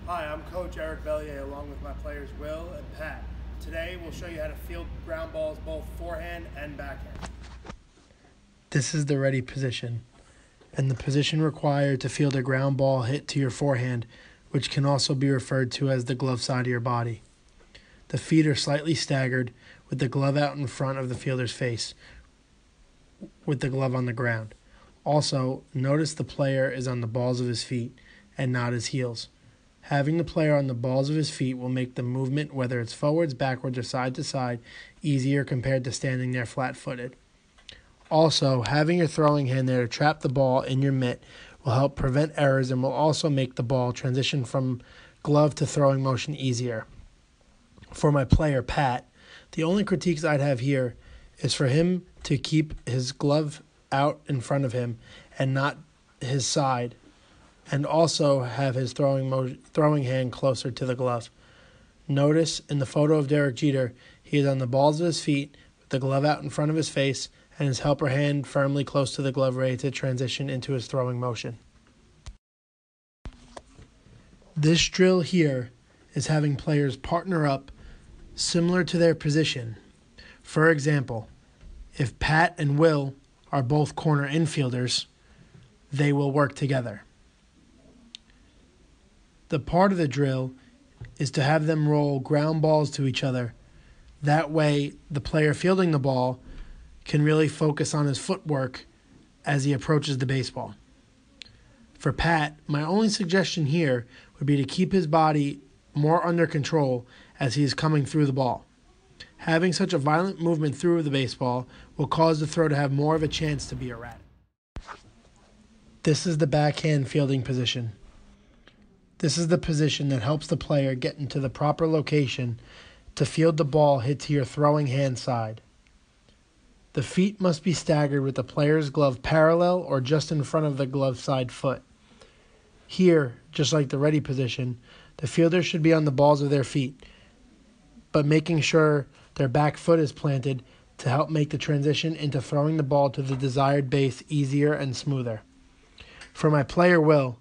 Hi, I'm Coach Eric Belyea along with my players Will and Pat. Today we'll show you how to field ground balls both forehand and backhand. This is the ready position, and the position required to field a ground ball hit to your forehand, which can also be referred to as the glove side of your body. The feet are slightly staggered with the glove out in front of the fielder's face, with the glove on the ground. Also, notice the player is on the balls of his feet and not his heels. Having the player on the balls of his feet will make the movement, whether it's forwards, backwards, or side to side, easier compared to standing there flat-footed. Also, having your throwing hand there to trap the ball in your mitt will help prevent errors and will also make the ball transition from glove to throwing motion easier. For my player, Pat, the only critiques I'd have here is for him to keep his glove out in front of him and not his side, and also have his throwing hand closer to the glove. Notice in the photo of Derek Jeter, he is on the balls of his feet with the glove out in front of his face and his helper hand firmly close to the glove, ready to transition into his throwing motion. This drill here is having players partner up similar to their position. For example, if Pat and Will are both corner infielders, they will work together. The part of the drill is to have them roll ground balls to each other. That way, the player fielding the ball can really focus on his footwork as he approaches the baseball. For Pat, my only suggestion here would be to keep his body more under control as he is coming through the ball. Having such a violent movement through the baseball will cause the throw to have more of a chance to be erratic. This is the backhand fielding position. This is the position that helps the player get into the proper location to field the ball hit to your throwing hand side. The feet must be staggered with the player's glove parallel or just in front of the glove side foot. Here, just like the ready position, the fielder should be on the balls of their feet, but making sure their back foot is planted to help make the transition into throwing the ball to the desired base easier and smoother. For my player Will,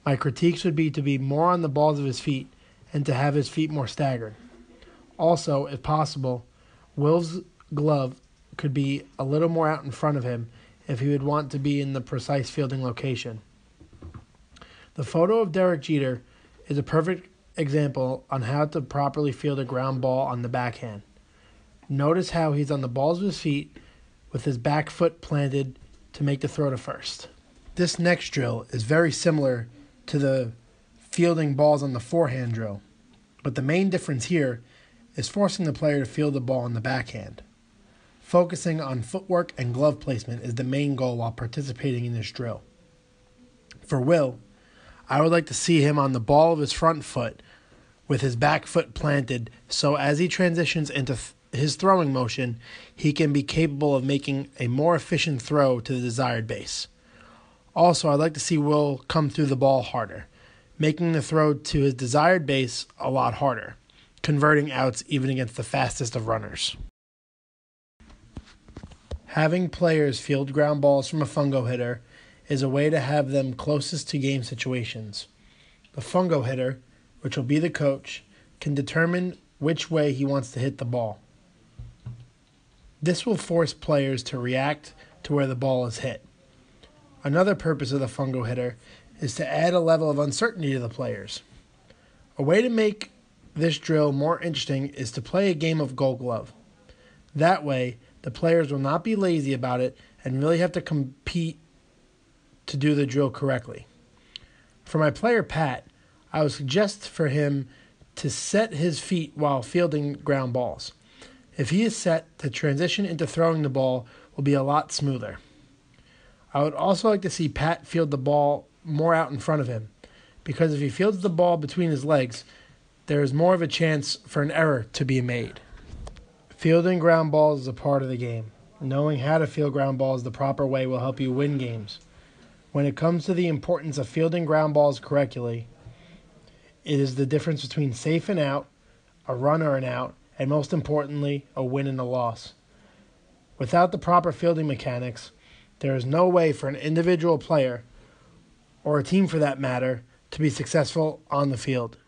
my critiques would be to be more on the balls of his feet and to have his feet more staggered. Also, if possible, Will's glove could be a little more out in front of him if he would want to be in the precise fielding location. The photo of Derek Jeter is a perfect example on how to properly field a ground ball on the backhand. Notice how he's on the balls of his feet with his back foot planted to make the throw to first. This next drill is very similar to the fielding balls on the forehand drill, but the main difference here is forcing the player to field the ball on the backhand. Focusing on footwork and glove placement is the main goal while participating in this drill. For Will, I would like to see him on the ball of his front foot with his back foot planted, so as he transitions into his throwing motion, he can be capable of making a more efficient throw to the desired base. Also, I'd like to see Will come through the ball harder, making the throw to his desired base a lot harder, converting outs even against the fastest of runners. Having players field ground balls from a fungo hitter is a way to have them closest to game situations. The fungo hitter, which will be the coach, can determine which way he wants to hit the ball. This will force players to react to where the ball is hit. Another purpose of the fungo hitter is to add a level of uncertainty to the players. A way to make this drill more interesting is to play a game of Gold Glove. That way, the players will not be lazy about it and really have to compete to do the drill correctly. For my player Pat, I would suggest for him to set his feet while fielding ground balls. If he is set, the transition into throwing the ball will be a lot smoother. I would also like to see Pat field the ball more out in front of him, because if he fields the ball between his legs, there is more of a chance for an error to be made. Fielding ground balls is a part of the game. Knowing how to field ground balls the proper way will help you win games. When it comes to the importance of fielding ground balls correctly, it is the difference between safe and out, a run or an out, and most importantly, a win and a loss. Without the proper fielding mechanics, there is no way for an individual player, or a team for that matter, to be successful on the field.